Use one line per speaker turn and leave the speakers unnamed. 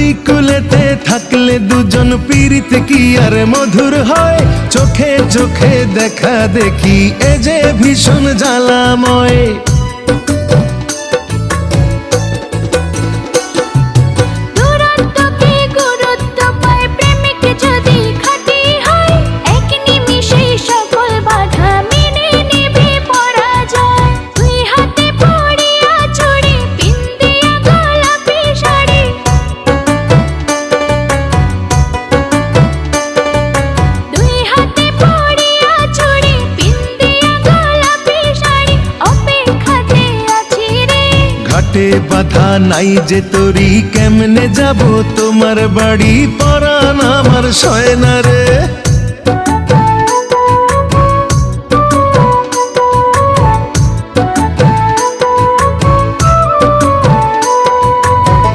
নদী কূলেতে থাকলে দুজন পীড়িত কি আর মধুর হয়। চোখে চোখে দেখা দেখি এ যে ভীষণ জ্বালাময়। ঘাটে বাধা নাই যে তরি, কেমনে যাব তোমার বাড়ি, পরাণ আমার সয় না রে।